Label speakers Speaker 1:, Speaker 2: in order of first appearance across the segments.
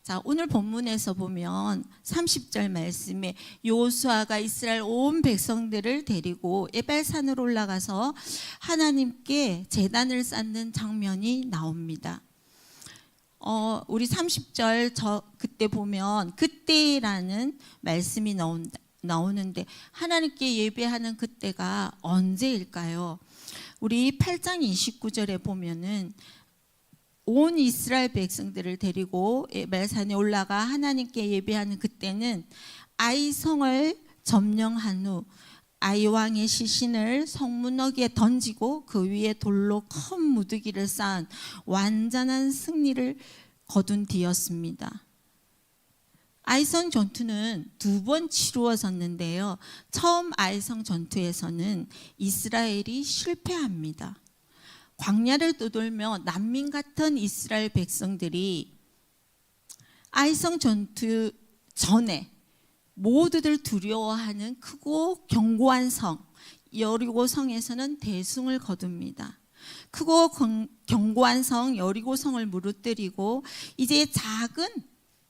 Speaker 1: 자, 오늘 본문에서 보면 30절 말씀에 여호수아가 이스라엘 온 백성들을 데리고 에발산으로 올라가서 하나님께 제단을 쌓는 장면이 나옵니다. 우리 30절 그때 보면 그때라는 말씀이 나오는데 하나님께 예배하는 그때가 언제일까요? 우리 8장 29절에 보면은 온 이스라엘 백성들을 데리고 에발산에 올라가 하나님께 예배하는 그때는 아이성을 점령한 후 아이 왕의 시신을 성문어기에 던지고 그 위에 돌로 큰 무더기를 쌓은 완전한 승리를 거둔 뒤였습니다. 아이성 전투는 두 번 치루어졌는데요. 처음 아이성 전투에서는 이스라엘이 실패합니다. 광야를 떠돌며 난민 같은 이스라엘 백성들이 아이성 전투 전에 모두들 두려워하는 크고 견고한 성 여리고 성에서는 대승을 거둡니다. 크고 견고한 성 여리고 성을 무너뜨리고 이제 작은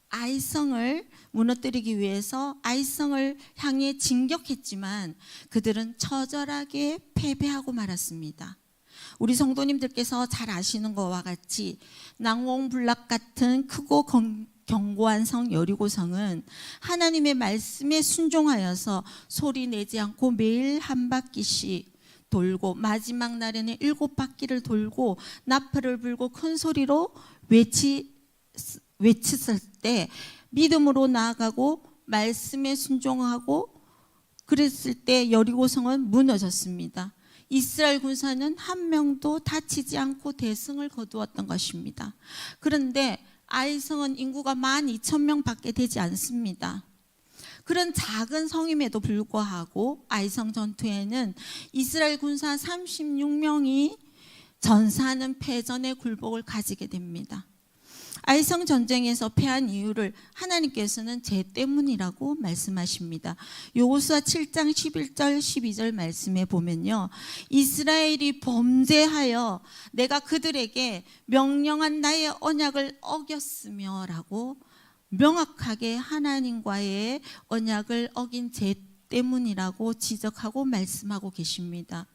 Speaker 1: 아이성을 무너뜨리기 위해서 아이성을 향해 진격했지만 그들은 처절하게 패배하고 말았습니다. 우리 성도님들께서 잘 아시는 것과 같이 난공불락 같은 크고 견고한 성 여리고성은 하나님의 말씀에 순종하여서 소리 내지 않고 매일 한 바퀴씩 돌고 마지막 날에는 7바퀴를 돌고 나팔을 불고 큰 소리로 외쳤을 때 믿음으로 나아가고 말씀에 순종하고 그랬을 때 여리고성은 무너졌습니다. 이스라엘 군사는 한 명도 다치지 않고 대승을 거두었던 것입니다. 그런데 아이성은 인구가 12,000명밖에 되지 않습니다. 그런 작은 성임에도 불구하고 아이성 전투에는 이스라엘 군사 36명이 전사하는 패전의 굴복을 가지게 됩니다. 아이성 전쟁에서 패한 이유를 하나님께서는 죄 때문이라고 말씀하십니다. 여호수아 7장 11절 12절 말씀에 보면요, 이스라엘이 범죄하여 내가 그들에게 명령한 나의 언약을 어겼으며 라고 명확하게 하나님과의 언약을 어긴 죄 때문이라고 지적하고 말씀하고 계십니다.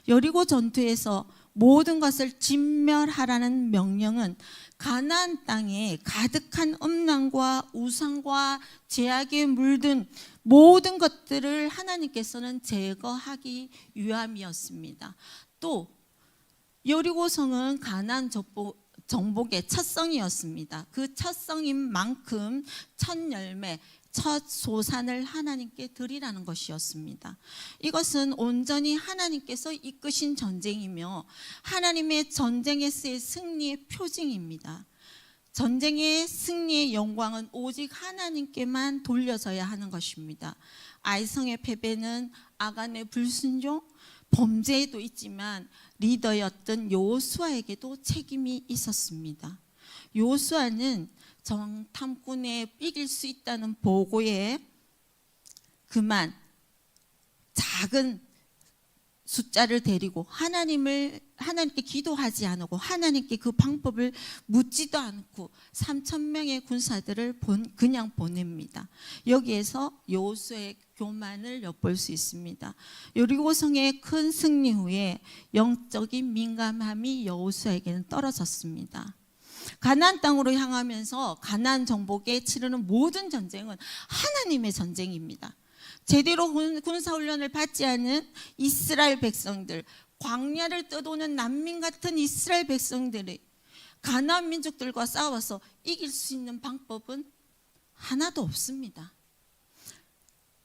Speaker 1: 여리고 전투에서 모든 것을 진멸하라는 명령은 가나안 땅에 가득한 음란과 우상과 죄악에 물든 모든 것들을 하나님께서는 제거하기 위함이었습니다. 또 여리고성은 가나안 정복의 첫 성이었습니다. 그 첫 성인 만큼 첫 열매, 첫 소산을 하나님께 드리라는 것이었습니다. 이것은 온전히 하나님께서 이끄신 전쟁이며 하나님의 전쟁에서의 승리의 표징입니다. 전쟁의 승리의 영광은 오직 하나님께만 돌려져야 하는 것입니다. 아이성의 패배는 아간의 불순종, 범죄에도 있지만 리더였던 여호수아에게도 책임이 있었습니다. 여호수아는 정탐꾼에 이길 수 있다는 보고에 그만 작은 숫자를 데리고 하나님께 기도하지 않고 하나님께 그 방법을 묻지도 않고 3,000명의 군사들을 그냥 보냅니다. 여기에서 여호수아의 교만을 엿볼 수 있습니다. 여리고성의 큰 승리 후에 영적인 민감함이 여호수아에게는 떨어졌습니다. 가나안 땅으로 향하면서 가나안 정복에 치르는 모든 전쟁은 하나님의 전쟁입니다. 제대로 군사훈련을 받지 않은 이스라엘 백성들, 광야를 떠도는 난민 같은 이스라엘 백성들이 가나안 민족들과 싸워서 이길 수 있는 방법은 하나도 없습니다.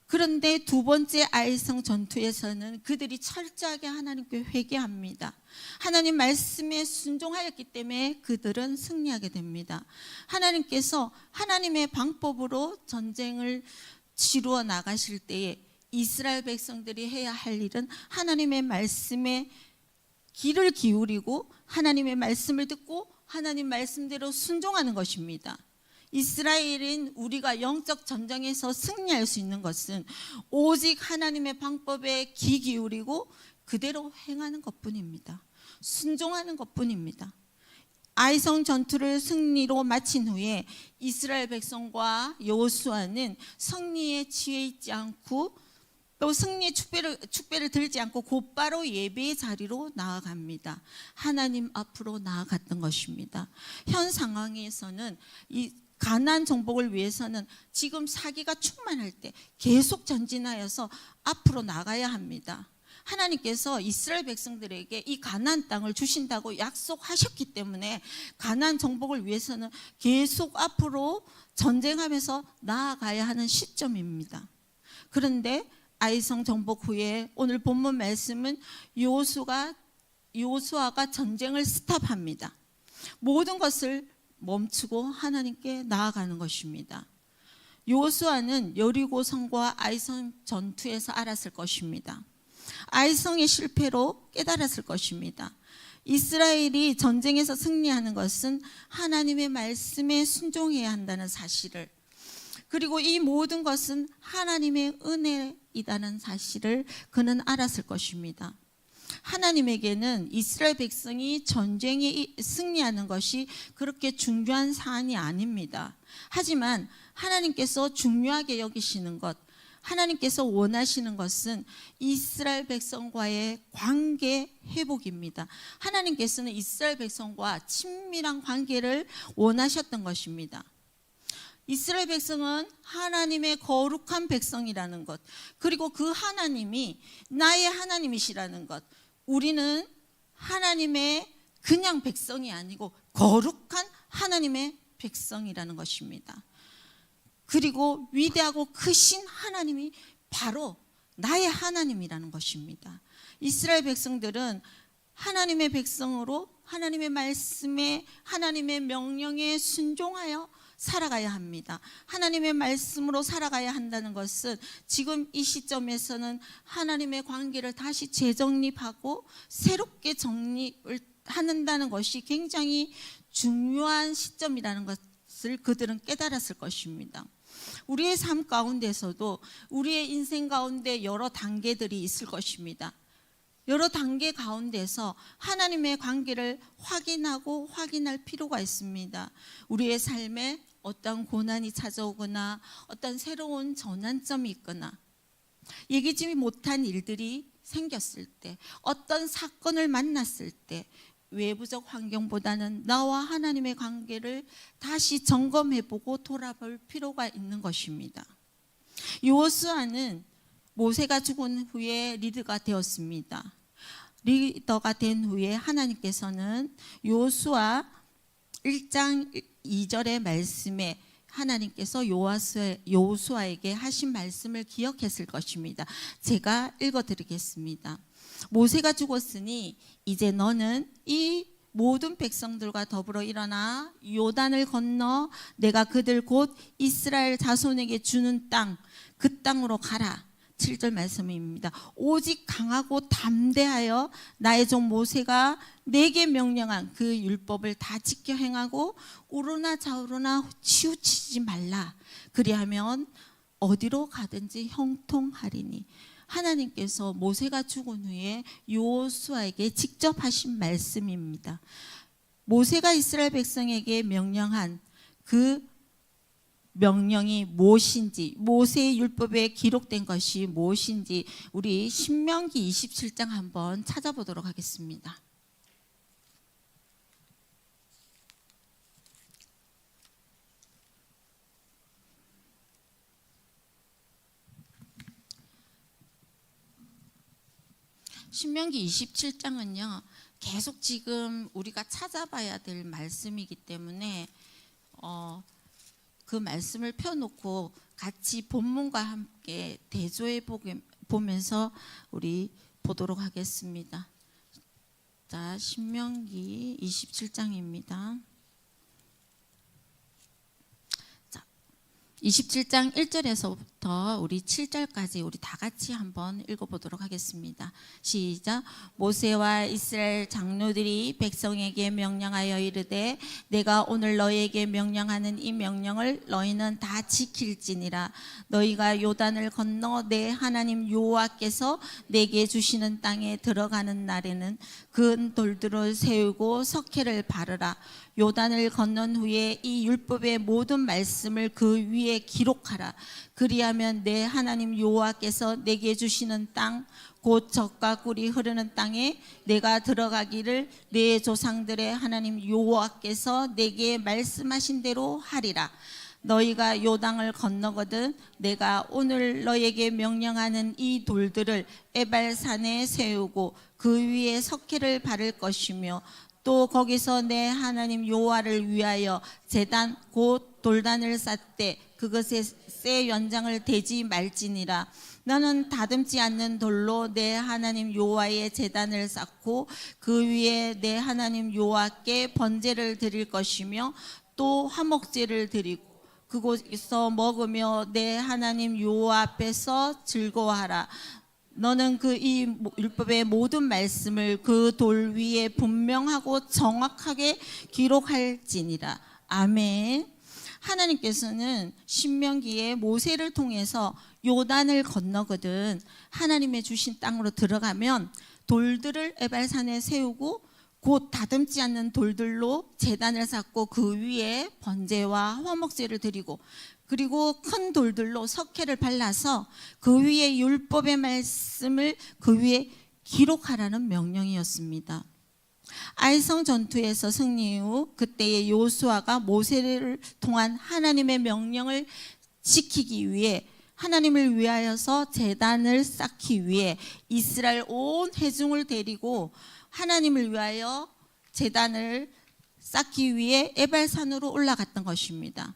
Speaker 1: 그런데 두 번째 아이성 전투에서는 그들이 철저하게 하나님께 회개합니다. 하나님 말씀에 순종하였기 때문에 그들은 승리하게 됩니다. 하나님께서 하나님의 방법으로 전쟁을 치루어 나가실 때에 이스라엘 백성들이 해야 할 일은 하나님의 말씀에 귀를 기울이고 하나님의 말씀을 듣고 하나님 말씀대로 순종하는 것입니다. 이스라엘인 우리가 영적 전쟁에서 승리할 수 있는 것은 오직 하나님의 방법에 귀 기울이고 그대로 행하는 것뿐입니다. 순종하는 것뿐입니다. 아이성 전투를 승리로 마친 후에 이스라엘 백성과 여호수아는 승리에 취해 있지 않고 또 승리의 축배를 들지 않고 곧바로 예배의 자리로 나아갑니다. 하나님 앞으로 나아갔던 것입니다. 현 상황에서는 이 가나안 정복을 위해서는 지금 사기가 충만할 때 계속 전진하여서 앞으로 나가야 합니다. 하나님께서 이스라엘 백성들에게 이 가나안 땅을 주신다고 약속하셨기 때문에 가나안 정복을 위해서는 계속 앞으로 전쟁하면서 나아가야 하는 시점입니다. 그런데 아이성 정복 후에 오늘 본문 말씀은 여호수아가 전쟁을 스탑합니다. 모든 것을 멈추고 하나님께 나아가는 것입니다. 여호수아는 여리고 성과 아이성 전투에서 알았을 것입니다. 아이성의 실패로 깨달았을 것입니다. 이스라엘이 전쟁에서 승리하는 것은 하나님의 말씀에 순종해야 한다는 사실을, 그리고 이 모든 것은 하나님의 은혜이다는 사실을 그는 알았을 것입니다. 하나님에게는 이스라엘 백성이 전쟁에 승리하는 것이 그렇게 중요한 사안이 아닙니다. 하지만 하나님께서 중요하게 여기시는 것, 하나님께서 원하시는 것은 이스라엘 백성과의 관계 회복입니다. 하나님께서는 이스라엘 백성과 친밀한 관계를 원하셨던 것입니다. 이스라엘 백성은 하나님의 거룩한 백성이라는 것, 그리고 그 하나님이 나의 하나님이시라는 것, 우리는 하나님의 그냥 백성이 아니고 거룩한 하나님의 백성이라는 것입니다. 그리고 위대하고 크신 하나님이 바로 나의 하나님이라는 것입니다. 이스라엘 백성들은 하나님의 백성으로 하나님의 말씀에, 하나님의 명령에 순종하여 살아가야 합니다. 하나님의 말씀으로 살아가야 한다는 것은 지금 이 시점에서는 하나님의 관계를 다시 재정립하고 새롭게 정립을 한다는 것이 굉장히 중요한 시점이라는 것을 그들은 깨달았을 것입니다. 우리의 삶 가운데서도 우리의 인생 가운데 여러 단계들이 있을 것입니다. 여러 단계 가운데서 하나님의 관계를 확인하고 확인할 필요가 있습니다. 우리의 삶에 어떤 고난이 찾아오거나 어떤 새로운 전환점이 있거나 예기치 못한 일들이 생겼을 때, 어떤 사건을 만났을 때 외부적 환경보다는 나와 하나님의 관계를 다시 점검해보고 돌아볼 필요가 있는 것입니다. 여호수아는 모세가 죽은 후에 리더가 되었습니다. 리더가 된 후에 하나님께서는 여호수아 1장 2절의 말씀에 하나님께서 여호수아에게 하신 말씀을 기억했을 것입니다. 제가 읽어드리겠습니다. 모세가 죽었으니 이제 너는 이 모든 백성들과 더불어 일어나 요단을 건너 내가 그들 곧 이스라엘 자손에게 주는 땅, 그 땅으로 가라. 7절 말씀입니다. 오직 강하고 담대하여 나의 종 모세가 내게 명령한 그 율법을 다 지켜 행하고 우르나 좌우로나 치우치지 말라. 그리하면 어디로 가든지 형통하리니. 하나님께서 모세가 죽은 후에 여호수아에게 직접 하신 말씀입니다. 모세가 이스라엘 백성에게 명령한 그 명령이 무엇인지, 모세의 율법에 기록된 것이 무엇인지 우리 신명기 27장 한번 찾아보도록 하겠습니다. 신명기 27장은요 계속 지금 우리가 찾아봐야 될 말씀이기 때문에 그 말씀을 펴놓고 같이 본문과 함께 대조해 보면서 우리 보도록 하겠습니다. 자, 신명기 27장입니다. 27장 1절에서부터 우리 7절까지 우리 다 같이 한번 읽어보도록 하겠습니다. 시작. 모세와 이스라엘 장로들이 백성에게 명령하여 이르되 내가 오늘 너희에게 명령하는 이 명령을 너희는 다 지킬지니라. 너희가 요단을 건너 내 하나님 여호와께서 내게 주시는 땅에 들어가는 날에는 큰 돌들을 세우고 석회를 바르라. 요단을 건넌 후에 이 율법의 모든 말씀을 그 위에 기록하라. 그리하면 내 하나님 여호와께서 내게 주시는 땅 곧 젖과 꿀이 흐르는 땅에 내가 들어가기를 내 조상들의 하나님 여호와께서 내게 말씀하신 대로 하리라. 너희가 요단을 건너거든 내가 오늘 너에게 명령하는 이 돌들을 에발산에 세우고 그 위에 석회를 바를 것이며 또 거기서 내 하나님 여호와를 위하여 제단 곧 돌단을 쌓되 그것에 새 연장을 대지 말지니라. 너는 다듬지 않는 돌로 내 하나님 여호와의 제단을 쌓고 그 위에 내 하나님 여호와께 번제를 드릴 것이며 또 화목제를 드리고 그곳에서 먹으며 내 하나님 여호와 앞에서 즐거워하라. 너는 그 이 율법의 모든 말씀을 그 돌 위에 분명하고 정확하게 기록할지니라. 아멘. 하나님께서는 신명기에 모세를 통해서 요단을 건너거든 하나님의 주신 땅으로 들어가면 돌들을 에발산에 세우고 곧 다듬지 않는 돌들로 제단을 쌓고 그 위에 번제와 화목제를 드리고 그리고 큰 돌들로 석회를 발라서 그 위에 율법의 말씀을 그 위에 기록하라는 명령이었습니다. 아이성 전투에서 승리 후 그때의 요수아가 모세를 통한 하나님의 명령을 지키기 위해 하나님을 위하여서 제단을 쌓기 위해 이스라엘 온 회중을 데리고 하나님을 위하여 제단을 쌓기 위해 에발산으로 올라갔던 것입니다.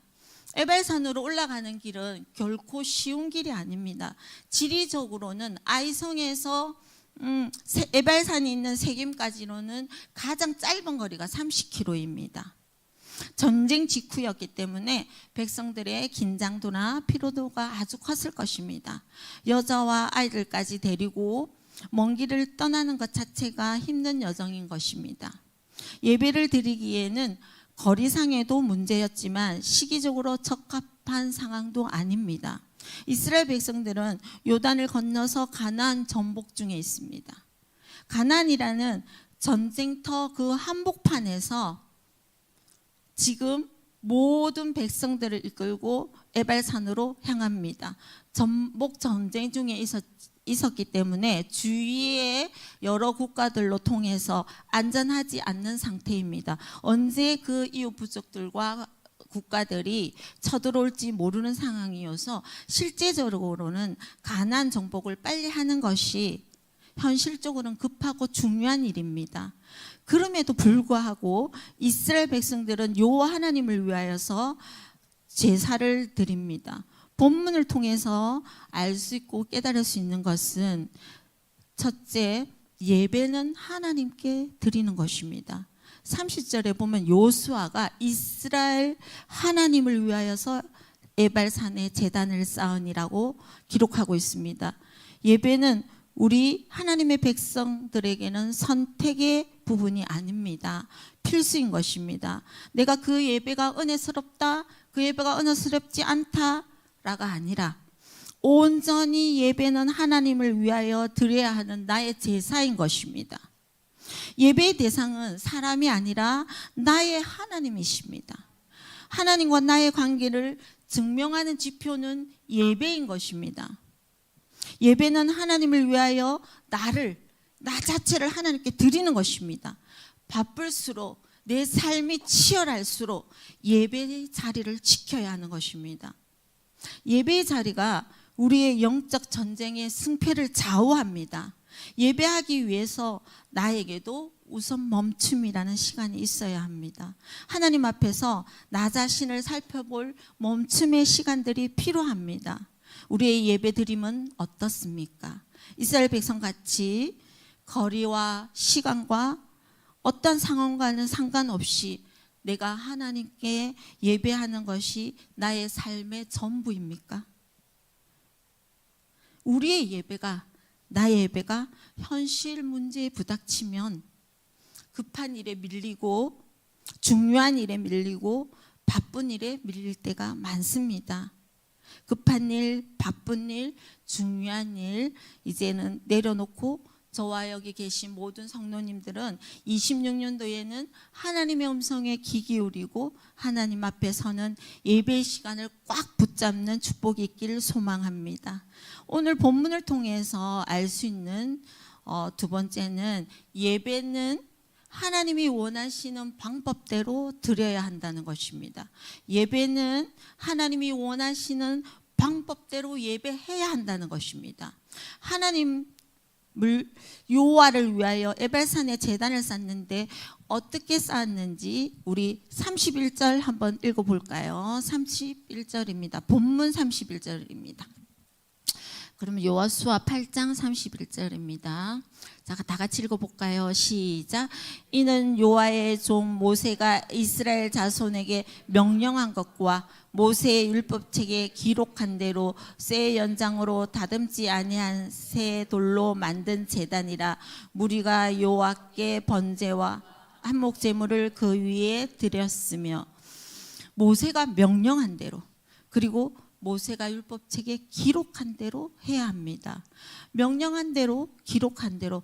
Speaker 1: 에발산으로 올라가는 길은 결코 쉬운 길이 아닙니다. 지리적으로는 아이성에서 에발산이 있는 세겜까지로는 가장 짧은 거리가 30km입니다. 전쟁 직후였기 때문에 백성들의 긴장도나 피로도가 아주 컸을 것입니다. 여자와 아이들까지 데리고 먼 길을 떠나는 것 자체가 힘든 여정인 것입니다. 예배를 드리기에는 거리상에도 문제였지만 시기적으로 적합한 상황도 아닙니다. 이스라엘 백성들은 요단을 건너서 가나안 전복 중에 있습니다. 가나안이라는 전쟁터 그 한복판에서 지금 모든 백성들을 이끌고 에발산으로 향합니다. 전복 전쟁 중에 있었기 때문에 주위의 여러 국가들로 통해서 안전하지 않는 상태입니다. 언제 그 이웃 부족들과 국가들이 쳐들어올지 모르는 상황이어서 실제적으로는 가나안 정복을 빨리 하는 것이 현실적으로는 급하고 중요한 일입니다. 그럼에도 불구하고 이스라엘 백성들은 여호와 하나님을 위하여서 제사를 드립니다. 본문을 통해서 알 수 있고 깨달을 수 있는 것은 첫째, 예배는 하나님께 드리는 것입니다. 30절에 보면 요수아가 이스라엘 하나님을 위하여서 에발산에 제단을 쌓으니라고 기록하고 있습니다. 예배는 우리 하나님의 백성들에게는 선택의 부분이 아닙니다. 필수인 것입니다. 내가 그 예배가 은혜스럽다, 그 예배가 은혜스럽지 않다라가 아니라 온전히 예배는 하나님을 위하여 드려야 하는 나의 제사인 것입니다. 예배의 대상은 사람이 아니라 나의 하나님이십니다. 하나님과 나의 관계를 증명하는 지표는 예배인 것입니다. 예배는 하나님을 위하여 나 자체를 하나님께 드리는 것입니다. 바쁠수록 내 삶이 치열할수록 예배의 자리를 지켜야 하는 것입니다. 예배의 자리가 우리의 영적 전쟁의 승패를 좌우합니다. 예배하기 위해서 나에게도 우선 멈춤이라는 시간이 있어야 합니다. 하나님 앞에서 나 자신을 살펴볼 멈춤의 시간들이 필요합니다. 우리의 예배 드림은 어떻습니까? 이스라엘 백성같이 거리와 시간과 어떤 상황과는 상관없이 내가 하나님께 예배하는 것이 나의 삶의 전부입니까? 우리의 예배가, 나의 예배가 현실 문제에 부닥치면 급한 일에 밀리고 중요한 일에 밀리고 바쁜 일에 밀릴 때가 많습니다. 급한 일, 바쁜 일, 중요한 일 이제는 내려놓고 저와 여기 계신 모든 성도님들은 26년도에는 하나님의 음성에 귀 기울이고 하나님 앞에 서는 예배의 시간을 꽉 붙잡는 축복이 있기를 소망합니다. 오늘 본문을 통해서 알 수 있는 두 번째는 예배는 하나님이 원하시는 방법대로 드려야 한다는 것입니다. 예배는 하나님이 원하시는 방법대로 예배해야 한다는 것입니다. 하나님을 여호와를 위하여 에발산에 제단을 쌓는데 어떻게 쌓았는지 우리 31절 한번 읽어볼까요? 31절입니다. 본문 31절입니다. 그러면 여호수아 8장 31절입니다. 자, 다 같이 읽어볼까요? 시작. 이는 여호와의 종 모세가 이스라엘 자손에게 명령한 것과 모세의 율법책에 기록한 대로 쇠 연장으로 다듬지 아니한 새 돌로 만든 제단이라. 무리가 여호와께 번제와 한목 제물을 그 위에 드렸으며, 모세가 명령한 대로, 그리고 모세가 율법책에 기록한 대로 해야 합니다. 명령한 대로, 기록한 대로,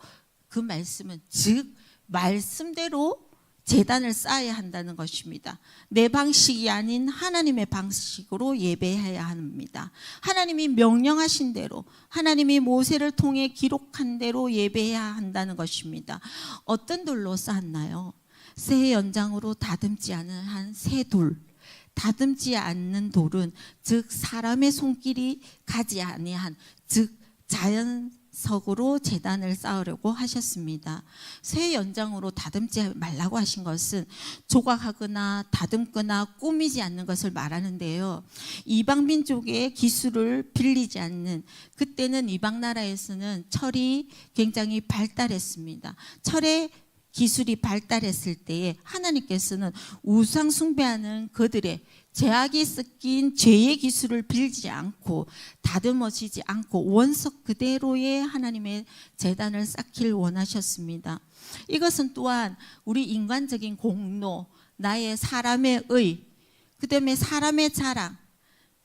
Speaker 1: 그 말씀은 즉 말씀대로 제단을 쌓아야 한다는 것입니다. 내 방식이 아닌 하나님의 방식으로 예배해야 합니다. 하나님이 명령하신 대로, 하나님이 모세를 통해 기록한 대로 예배해야 한다는 것입니다. 어떤 돌로 쌓았나요? 새 연장으로 다듬지 않은 한 새 돌. 다듬지 않는 돌은 즉 사람의 손길이 가지 아니한, 즉 자연석으로 제단을 쌓으려고 하셨습니다. 새 연장으로 다듬지 말라고 하신 것은 조각하거나 다듬거나 꾸미지 않는 것을 말하는데요. 이방 민족의 기술을 빌리지 않는, 그때는 이방 나라에서는 철이 굉장히 발달했습니다. 철의 기술이 발달했을 때에 하나님께서는 우상 숭배하는 그들의 죄악이 섞인 죄의 기술을 빌지 않고 다듬어지지 않고 원석 그대로의 하나님의 제단을 쌓기를 원하셨습니다. 이것은 또한 우리 인간적인 공로, 나의 사람의 의, 그 다음에 사람의 자랑,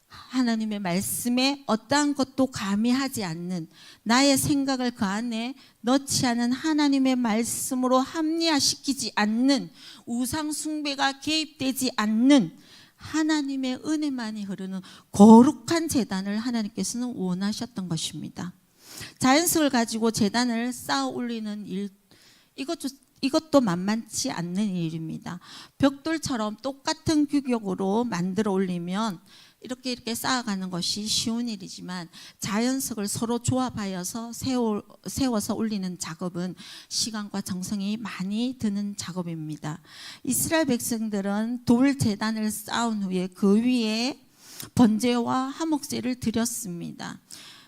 Speaker 1: 하나님의 말씀에 어떠한 것도 가미하지 않는, 나의 생각을 그 안에 넣지 않은 하나님의 말씀으로 합리화시키지 않는, 우상 숭배가 개입되지 않는 하나님의 은혜만이 흐르는 거룩한 제단을 하나님께서는 원하셨던 것입니다. 자연석을 가지고 제단을 쌓아 올리는 일, 이것도 만만치 않는 일입니다. 벽돌처럼 똑같은 규격으로 만들어 올리면 이렇게 쌓아가는 것이 쉬운 일이지만, 자연석을 서로 조합하여서 세워서 올리는 작업은 시간과 정성이 많이 드는 작업입니다. 이스라엘 백성들은 돌 제단을 쌓은 후에 그 위에 번제와 화목제를 드렸습니다.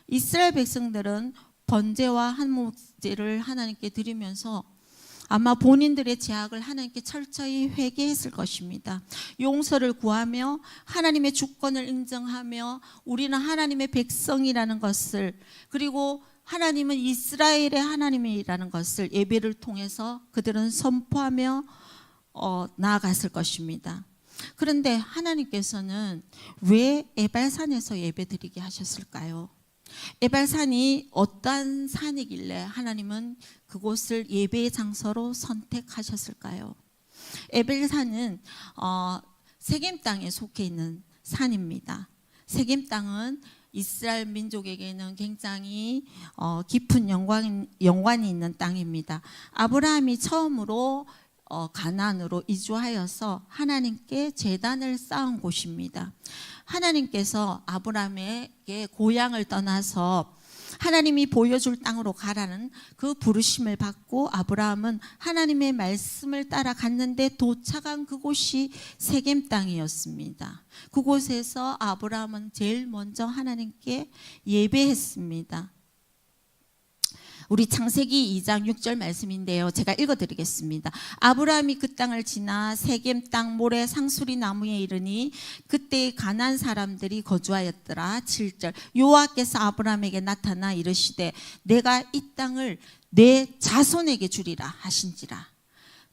Speaker 1: 이스라엘 백성들은 번제와 화목제를 하나님께 드리면서 아마 본인들의 죄악을 하나님께 철저히 회개했을 것입니다. 용서를 구하며 하나님의 주권을 인정하며 우리는 하나님의 백성이라는 것을, 그리고 하나님은 이스라엘의 하나님이라는 것을 예배를 통해서 그들은 선포하며 나아갔을 것입니다. 그런데 하나님께서는 왜 에발산에서 예배드리게 하셨을까요? 에발산이 어떠한 산이길래 하나님은 그곳을 예배의 장소로 선택하셨을까요? 에발산은 세겜 땅에 속해 있는 산입니다. 세겜 땅은 이스라엘 민족에게는 굉장히 깊은 연관이 있는 땅입니다. 아브라함이 처음으로 가나안으로 이주하여서 하나님께 제단을 쌓은 곳입니다. 하나님께서 아브라함에게 고향을 떠나서 하나님이 보여줄 땅으로 가라는 그 부르심을 받고 아브라함은 하나님의 말씀을 따라 갔는데 도착한 그곳이 세겜 땅이었습니다. 그곳에서 아브라함은 제일 먼저 하나님께 예배했습니다. 우리 창세기 2장 6절 말씀인데요. 제가 읽어드리겠습니다. 아브라함이 그 땅을 지나 세겜 땅 모래 상수리 나무에 이르니 그때 가나안 사람들이 거주하였더라. 7절 여호와께서 아브라함에게 나타나 이르시되 내가 이 땅을 내 자손에게 주리라 하신지라.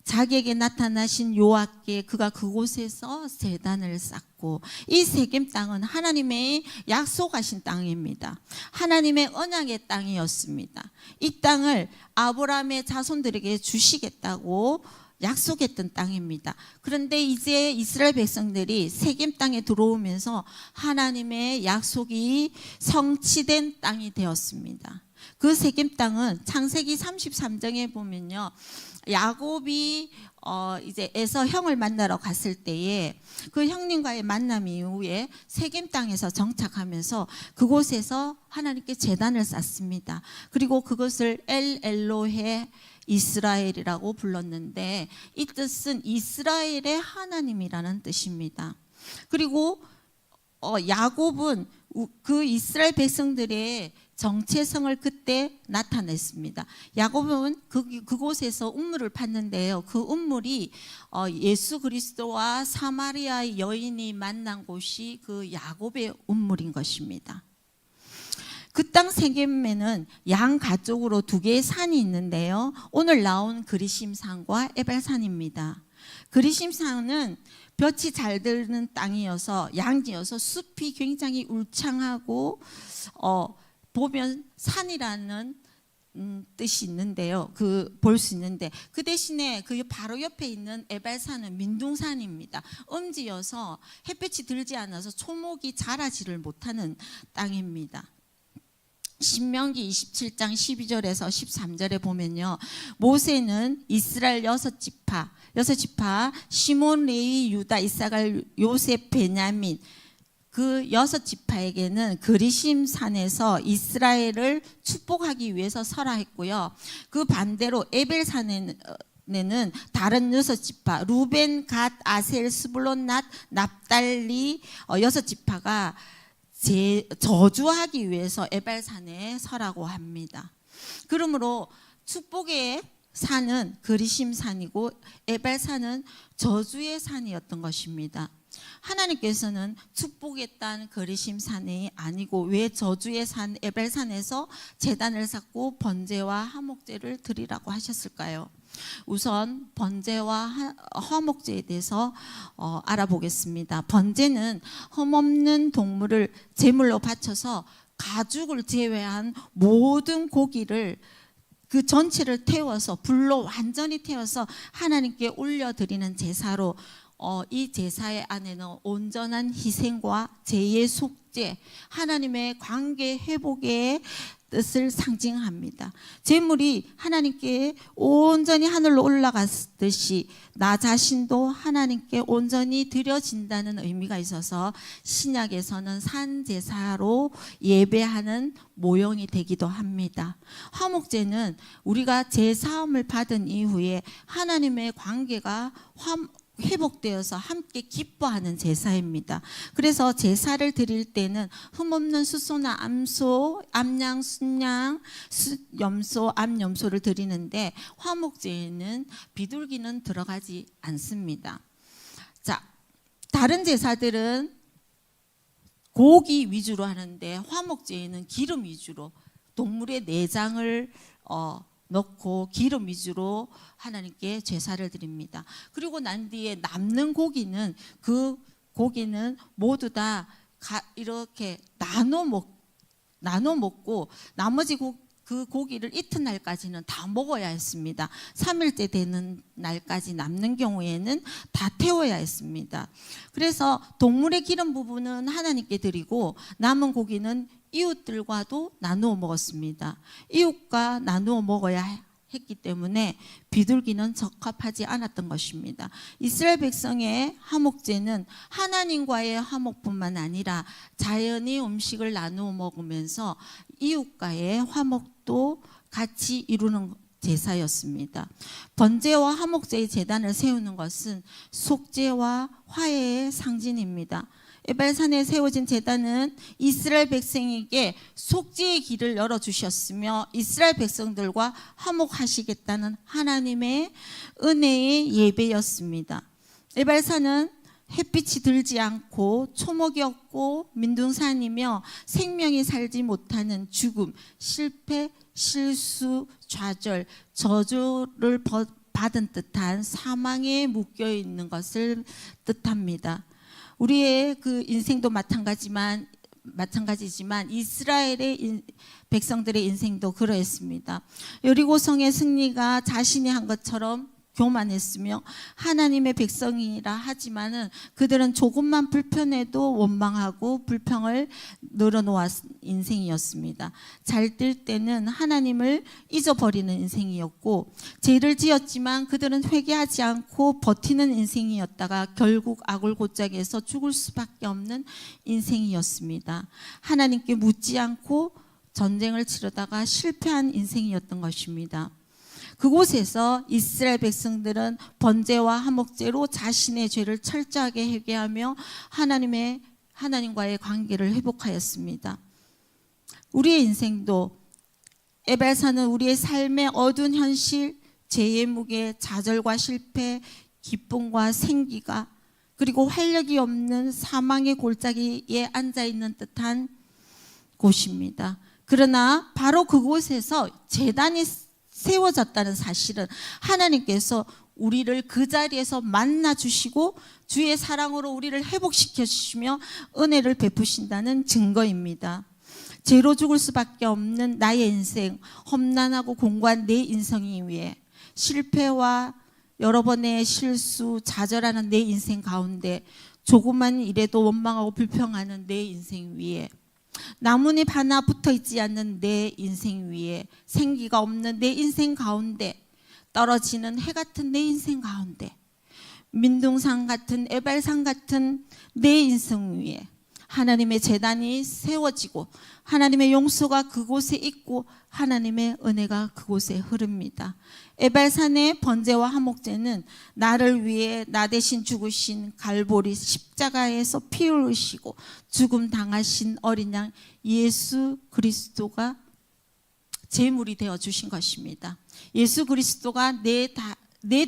Speaker 1: 자기에게 나타나신 여호와께 그가 그곳에서 제단을 쌓고, 이 세겜 땅은 하나님의 약속하신 땅입니다. 하나님의 언약의 땅이었습니다. 이 땅을 아브라함의 자손들에게 주시겠다고 약속했던 땅입니다. 그런데 이제 이스라엘 백성들이 세겜 땅에 들어오면서 하나님의 약속이 성취된 땅이 되었습니다. 그 세겜 땅은 창세기 33장에 보면요, 야곱이 이제 에서 형을 만나러 갔을 때에 그 형님과의 만남 이후에 세겜 땅에서 정착하면서 그곳에서 하나님께 제단을 쌓습니다. 그리고 그것을 엘 엘로헤 이스라엘이라고 불렀는데, 이 뜻은 이스라엘의 하나님이라는 뜻입니다. 그리고 야곱은 그 이스라엘 백성들의 정체성을 그때 나타냈습니다. 야곱은 그곳에서 운물을 팠는데요, 그 운물이 예수 그리스도와 사마리아 여인이 만난 곳이 그 야곱의 운물인 것입니다. 그 땅 세겜에는 양 가쪽으로 두 개의 산이 있는데요, 오늘 나온 그리심산과 에발산입니다. 그리심산은 볕이 잘 드는 땅이어서 양지여서 숲이 굉장히 울창하고 보면 산이라는 뜻이 있는데요, 볼 수 있는데, 그 대신에 그 바로 옆에 있는 에발산은 민둥산입니다. 음지여서 햇볕이 들지 않아서 초목이 자라지를 못하는 땅입니다. 신명기 27장 12절에서 13절에 보면요, 모세는 이스라엘 여섯 지파 시몬, 레위, 유다, 이사갈, 요셉, 베냐민 그 여섯 지파에게는 그리심산에서 이스라엘을 축복하기 위해서 설하했고요, 그 반대로 에벨산에는 다른 여섯 지파 루벤, 갓, 아셀, 스불론, 납달리 여섯 지파가 저주하기 위해서 에발산에 서라고 합니다. 그러므로 축복의 산은 그리심산이고 에발산은 저주의 산이었던 것입니다. 하나님께서는 축복의 땅 그리심산이 아니고 왜 저주의 산 에발산에서 제단을 쌓고 번제와 화목제를 드리라고 하셨을까요? 우선 번제와 화목제에 대해서 알아보겠습니다. 번제는 흠없는 동물을 제물로 바쳐서 가죽을 제외한 모든 고기를 그 전체를 태워서 불로 완전히 태워서 하나님께 올려드리는 제사로, 이 제사의 안에는 온전한 희생과 죄의 속죄, 하나님의 관계 회복의 뜻을 상징합니다. 제물이 하나님께 온전히 하늘로 올라갔듯이 나 자신도 하나님께 온전히 드려진다는 의미가 있어서 신약에서는 산제사로 예배하는 모형이 되기도 합니다. 화목제는 우리가 제사함을 받은 이후에 하나님의 관계가 회복되어서 함께 기뻐하는 제사입니다. 그래서 제사를 드릴 때는 흠없는 숫소나 암소, 암양, 순양, 염소, 암염소를 드리는데 화목제에는 비둘기는 들어가지 않습니다. 자, 다른 제사들은 고기 위주로 하는데 화목제에는 기름 위주로 동물의 내장을 넣고 기름 위주로 하나님께 제사를 드립니다. 그리고 난 뒤에 남는 고기는 그 고기는 모두 다 이렇게 나눠 먹고 나머지 그 고기를 이튿날까지는 다 먹어야 했습니다. 3일째 되는 날까지 남는 경우에는 다 태워야 했습니다. 그래서 동물의 기름 부분은 하나님께 드리고 남은 고기는 이웃들과도 나누어 먹었습니다. 이웃과 나누어 먹어야 했기 때문에 비둘기는 적합하지 않았던 것입니다. 이스라엘 백성의 화목제는 하나님과의 화목뿐만 아니라 자연히 음식을 나누어 먹으면서 이웃과의 화목도 같이 이루는 제사였습니다. 번제와 화목제의 제단을 세우는 것은 속죄와 화해의 상징입니다. 에발산에 세워진 제단은 이스라엘 백성에게 속죄의 길을 열어주셨으며 이스라엘 백성들과 화목하시겠다는 하나님의 은혜의 예배였습니다. 에발산은 햇빛이 들지 않고 초목이 없고 민둥산이며 생명이 살지 못하는 죽음, 실패, 실수, 좌절, 저주를 받은 듯한 사망에 묶여 있는 것을 뜻합니다. 우리의 그 인생도 마찬가지지만 이스라엘의 백성들의 인생도 그러했습니다. 여리고성의 승리가 자신이 한 것처럼 교만했으며 하나님의 백성이라 하지만은 그들은 조금만 불편해도 원망하고 불평을 늘어놓은 인생이었습니다. 잘 될 때는 하나님을 잊어버리는 인생이었고, 죄를 지었지만 그들은 회개하지 않고 버티는 인생이었다가 결국 아골골짜기에서 죽을 수밖에 없는 인생이었습니다. 하나님께 묻지 않고 전쟁을 치르다가 실패한 인생이었던 것입니다. 그곳에서 이스라엘 백성들은 번제와 화목제로 자신의 죄를 철저하게 회개하며 하나님과의 관계를 회복하였습니다. 우리의 인생도 에발산은 우리의 삶의 어두운 현실, 죄의 무게, 좌절과 실패, 기쁨과 생기가, 그리고 활력이 없는 사망의 골짜기에 앉아있는 듯한 곳입니다. 그러나 바로 그곳에서 제단이 세워졌다는 사실은 하나님께서 우리를 그 자리에서 만나 주시고 주의 사랑으로 우리를 회복시켜 주시며 은혜를 베푸신다는 증거입니다. 죄로 죽을 수밖에 없는 나의 인생, 험난하고 공고한 내 인생이 위해 실패와 여러 번의 실수, 좌절하는 내 인생 가운데 조금만 일에도 원망하고 불평하는 내 인생 위에 나뭇잎 하나 붙어있지 않는 내 인생 위에 생기가 없는 내 인생 가운데 떨어지는 해 같은 내 인생 가운데 민둥산 같은 에발산 같은 내 인생 위에 하나님의 제단이 세워지고 하나님의 용서가 그곳에 있고 하나님의 은혜가 그곳에 흐릅니다. 에발산의 번제와 화목제는 나를 위해 나 대신 죽으신 갈보리 십자가에서 피 흘리시고 죽음 당하신 어린 양 예수 그리스도가 제물이 되어 주신 것입니다. 예수 그리스도가 내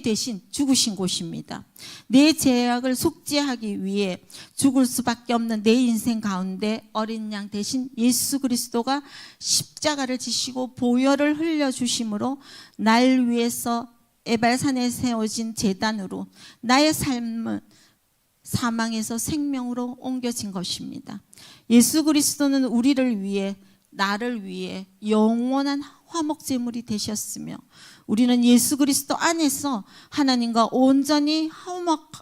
Speaker 1: 대신 죽으신 곳입니다. 내 죄악을 속죄하기 위해 죽을 수밖에 없는 내 인생 가운데 어린 양 대신 예수 그리스도가 십자가를 지시고 보혈을 흘려주심으로 날 위해서 에발산에 세워진 제단으로 나의 삶은 사망에서 생명으로 옮겨진 것입니다. 예수 그리스도는 우리를 위해 나를 위해 영원한 화목제물이 되셨으며 우리는 예수 그리스도 안에서 하나님과 온전히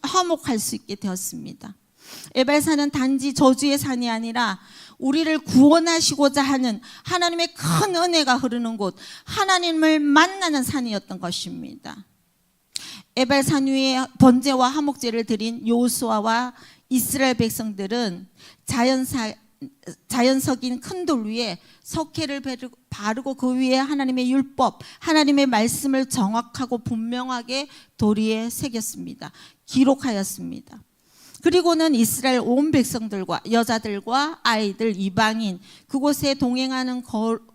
Speaker 1: 화목할 수 있게 되었습니다. 에발산은 단지 저주의 산이 아니라 우리를 구원하시고자 하는 하나님의 큰 은혜가 흐르는 곳, 하나님을 만나는 산이었던 것입니다. 에발산 위에 번제와 화목제를 드린 여호수아와 이스라엘 백성들은 자연석인 큰 돌 위에 석회를 바르고 그 위에 하나님의 율법, 하나님의 말씀을 정확하고 분명하게 돌 위에 새겼습니다. 기록하였습니다. 그리고는 이스라엘 온 백성들과 여자들과 아이들, 이방인, 그곳에 동행하는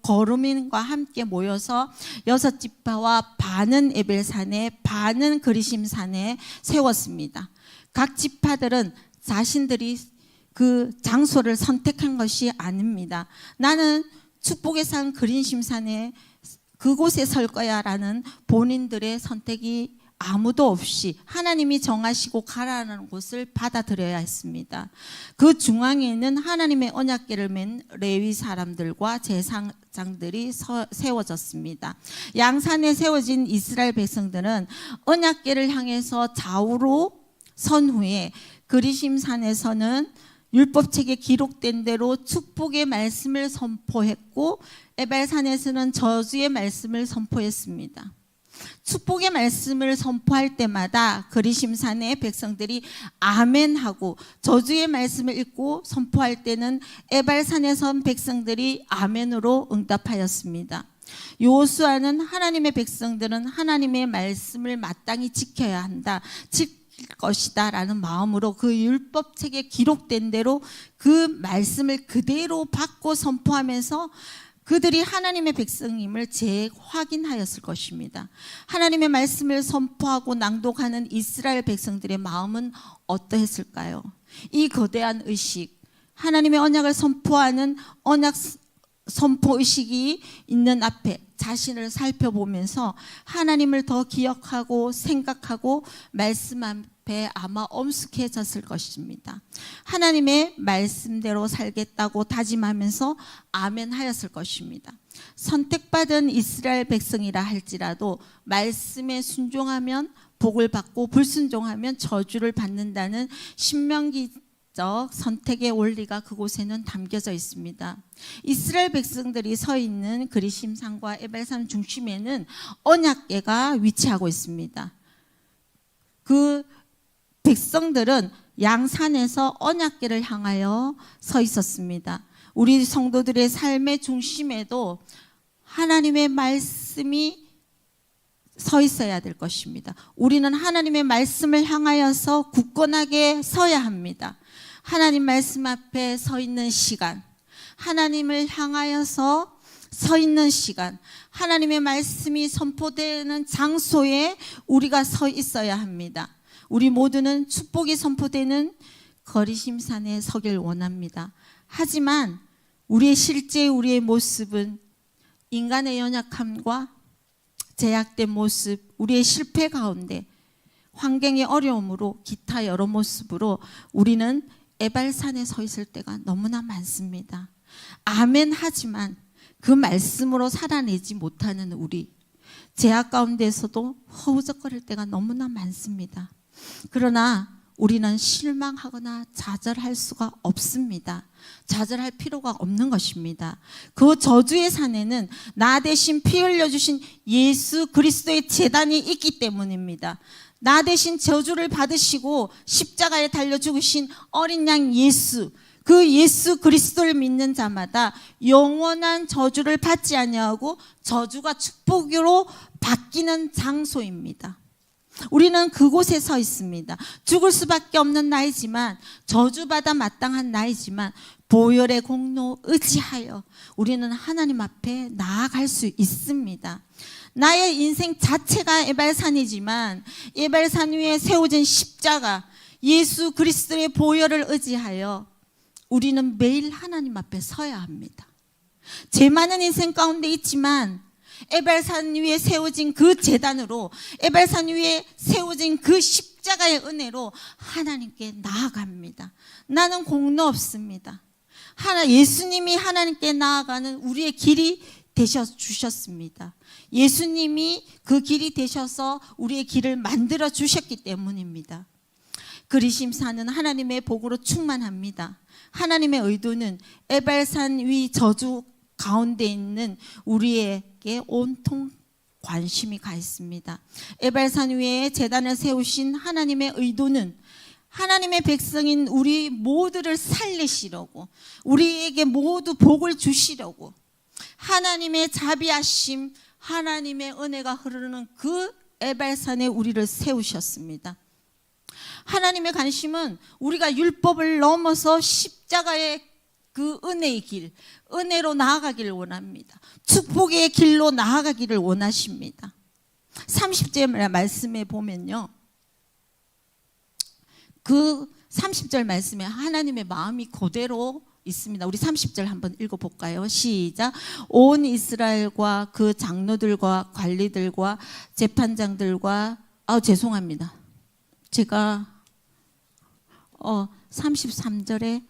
Speaker 1: 거루민과 함께 모여서 6지파와 반은 에벨산에 반은 그리심산에 세웠습니다. 각 지파들은 자신들이 그 장소를 선택한 것이 아닙니다. 나는 축복의 산 그린심산에 그곳에 설 거야 라는 본인들의 선택이 아무도 없이 하나님이 정하시고 가라는 곳을 받아들여야 했습니다. 그 중앙에는 하나님의 언약궤를 맨 레위 사람들과 제사장들이 세워졌습니다. 양산에 세워진 이스라엘 백성들은 언약궤를 향해서 좌우로 선 후에 그리심산에서는 율법책에 기록된 대로 축복의 말씀을 선포했고 에발산에서는 저주의 말씀을 선포했습니다. 축복의 말씀을 선포할 때마다 그리심산의 백성들이 아멘하고 저주의 말씀을 읽고 선포할 때는 에발산에선 백성들이 아멘으로 응답하였습니다. 여호수아는 하나님의 백성들은 하나님의 말씀을 마땅히 지켜야 한다. 것이다 라는 마음으로 그 율법책에 기록된 대로 그 말씀을 그대로 받고 선포하면서 그들이 하나님의 백성임을 재확인하였을 것입니다. 하나님의 말씀을 선포하고 낭독하는 이스라엘 백성들의 마음은 어떠했을까요? 이 거대한 의식, 하나님의 언약을 선포하는 언약 선포 의식이 있는 앞에 자신을 살펴보면서 하나님을 더 기억하고 생각하고 말씀 앞에 아마 엄숙해졌을 것입니다. 하나님의 말씀대로 살겠다고 다짐하면서 아멘 하였을 것입니다. 선택받은 이스라엘 백성이라 할지라도 말씀에 순종하면 복을 받고 불순종하면 저주를 받는다는 신명기적 선택의 원리가 그곳에는 담겨져 있습니다. 이스라엘 백성들이 서 있는 그리심산과 에발산 중심에는 언약궤가 위치하고 있습니다. 그 백성들은 양산에서 언약궤를 향하여 서 있었습니다. 우리 성도들의 삶의 중심에도 하나님의 말씀이 서 있어야 될 것입니다. 우리는 하나님의 말씀을 향하여서 굳건하게 서야 합니다. 하나님 말씀 앞에 서 있는 시간, 하나님을 향하여서 서 있는 시간, 하나님의 말씀이 선포되는 장소에 우리가 서 있어야 합니다. 우리 모두는 축복이 선포되는 거리심산에 서길 원합니다. 하지만 우리의 모습은 인간의 연약함과 제약된 모습, 우리의 실패 가운데 환경의 어려움으로 기타 여러 모습으로 우리는 에발산에 서 있을 때가 너무나 많습니다. 아멘 하지만 그 말씀으로 살아내지 못하는 우리, 제약 가운데서도 허우적거릴 때가 너무나 많습니다. 그러나 우리는 실망하거나 좌절할 수가 없습니다. 좌절할 필요가 없는 것입니다. 그 저주의 산에는 나 대신 피 흘려주신 예수 그리스도의 제단이 있기 때문입니다. 나 대신 저주를 받으시고 십자가에 달려 죽으신 어린 양 예수, 그 예수 그리스도를 믿는 자마다 영원한 저주를 받지 아니하고 저주가 축복으로 바뀌는 장소입니다. 우리는 그곳에 서 있습니다. 죽을 수밖에 없는 나이지만, 저주받아 마땅한 나이지만 보혈의 공로 의지하여 우리는 하나님 앞에 나아갈 수 있습니다. 나의 인생 자체가 에발산이지만 에발산 위에 세워진 십자가 예수 그리스도의 보혈을 의지하여 우리는 매일 하나님 앞에 서야 합니다. 죄 많은 인생 가운데 있지만 에발산 위에 세워진 그 제단으로, 에발산 위에 세워진 그 십자가의 은혜로 하나님께 나아갑니다. 나는 공로 없습니다. 예수님이 하나님께 나아가는 우리의 길이 되셔 주셨습니다. 예수님이 그 길이 되셔서 우리의 길을 만들어 주셨기 때문입니다. 그리심산은 하나님의 복으로 충만합니다. 하나님의 의도는 에발산 위 저주 가운데 있는 우리에게 온통 관심이 가 있습니다. 에발산 위에 제단을 세우신 하나님의 의도는 하나님의 백성인 우리 모두를 살리시려고, 우리에게 모두 복을 주시려고, 하나님의 자비하심, 하나님의 은혜가 흐르는 그 에발산에 우리를 세우셨습니다. 하나님의 관심은 우리가 율법을 넘어서 십자가의 그 은혜의 길, 은혜로 나아가기를 원합니다. 축복의 길로 나아가기를 원하십니다. 30절 말씀에 보면요, 그 30절 말씀에 하나님의 마음이 그대로 있습니다. 우리 30절 한번 읽어볼까요? 시작. 온 이스라엘과 그 장로들과 관리들과 재판장들과 죄송합니다. 제가 33절에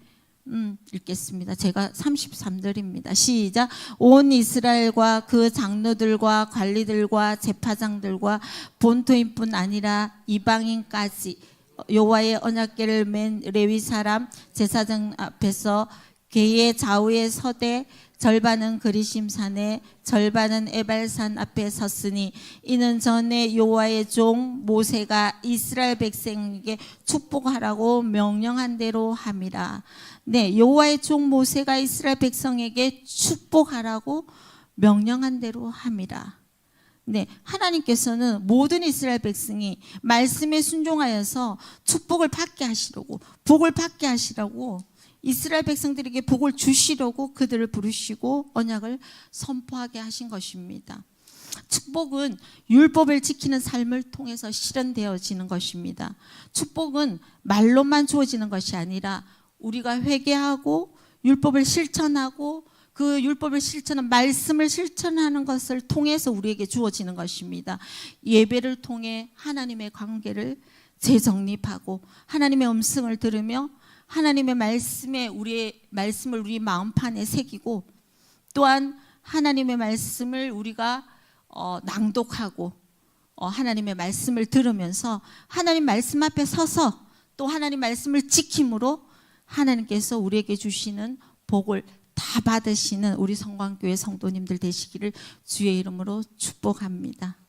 Speaker 1: 읽겠습니다. 제가 33절입니다. 시작. 온 이스라엘과 그 장로들과 관리들과 제파장들과 본토인뿐 아니라 이방인까지 여호와의 언약궤를 맨 레위 사람 제사장 앞에서 궤의 좌우에 서되 절반은 그리심산에 절반은 에발산 앞에 섰으니 이는 전에 여호와의 종 모세가 이스라엘 백성에게 축복하라고 명령한 대로 함이라. 네, 여호와의 종 모세가 이스라엘 백성에게 축복하라고 명령한 대로 함이라. 네, 하나님께서는 모든 이스라엘 백성이 말씀에 순종하여서 축복을 받게 하시려고, 복을 받게 하시라고, 이스라엘 백성들에게 복을 주시려고 그들을 부르시고 언약을 선포하게 하신 것입니다. 축복은 율법을 지키는 삶을 통해서 실현되어지는 것입니다. 축복은 말로만 주어지는 것이 아니라 우리가 회개하고 율법을 실천하고 그 율법을 실천한 말씀을 실천하는 것을 통해서 우리에게 주어지는 것입니다. 예배를 통해 하나님의 관계를 재정립하고 하나님의 음성을 들으며 하나님의 말씀에 우리의 말씀을 우리 마음판에 새기고 또한 하나님의 말씀을 우리가 낭독하고 하나님의 말씀을 들으면서 하나님 말씀 앞에 서서 또 하나님 말씀을 지킴으로 하나님께서 우리에게 주시는 복을 다 받으시는 우리 성광교회 성도님들 되시기를 주의 이름으로 축복합니다.